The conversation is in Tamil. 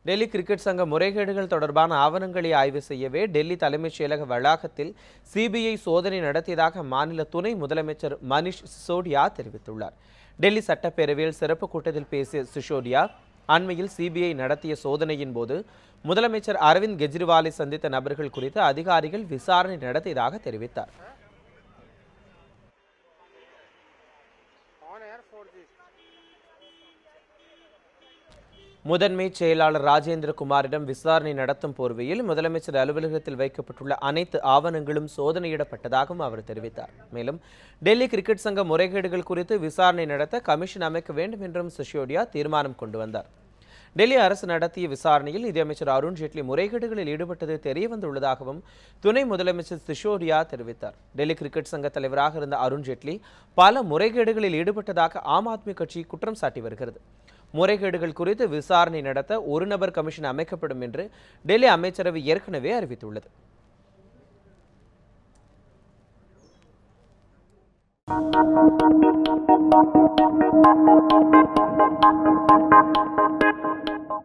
டெல்லி கிரிக்கெட் சங்க முறைகேடுகள் தொடர்பான ஆவணங்களை ஆய்வு செய்யவே டெல்லி தலைமைச் செயலக வளாகத்தில் சிபிஐ சோதனை நடத்தியதாக மாநில துணை முதலமைச்சர் மனிஷ் சிசோடியா தெரிவித்துள்ளார். டெல்லி சட்டப்பேரவையில் சிறப்பு கூட்டத்தில் பேசிய சிசோடியா, அண்மையில் சிபிஐ நடத்திய சோதனையின் போது முதலமைச்சர் அரவிந்த் கெஜ்ரிவாலை சந்தித்த நபர்கள் குறித்து அதிகாரிகள் விசாரணை நடத்தியதாக தெரிவித்தார். முதன்மை செயலாளர் ராஜேந்திர குமாரிடம் விசாரணை நடத்தும் போர்வையில் முதலமைச்சர் அலுவலகத்தில் வைக்கப்பட்டுள்ள அனைத்து ஆவணங்களும் சோதனையிடப்பட்டதாகவும் அவர் தெரிவித்தார். மேலும் டெல்லி கிரிக்கெட் சங்க முறைகேடுகள் குறித்து விசாரணை நடத்த கமிஷன் அமைக்க வேண்டும் என்றும் சிசோடியா தீர்மானம் கொண்டு வந்தார். டெல்லி அரசு நடத்திய விசாரணையில் நிதியமைச்சர் அருண்ஜேட்லி முறைகேடுகளில் ஈடுபட்டது தெரியவந்துள்ளதாகவும் துணை முதலமைச்சர் சிசோடியா தெரிவித்தார். டெல்லி கிரிக்கெட் சங்க தலைவராக இருந்த அருண்ஜேட்லி பல முறைகேடுகளில் ஈடுபட்டதாக ஆம் ஆத்மி கட்சி குற்றம் சாட்டி வருகிறது. முறைகேடுகள் குறித்து விசாரணை நடத்த ஒரு நபர் கமிஷன் அமைக்கப்படும் என்று டெல்லி அமைச்சரவை ஏற்கனவே அறிவித்துள்ளது.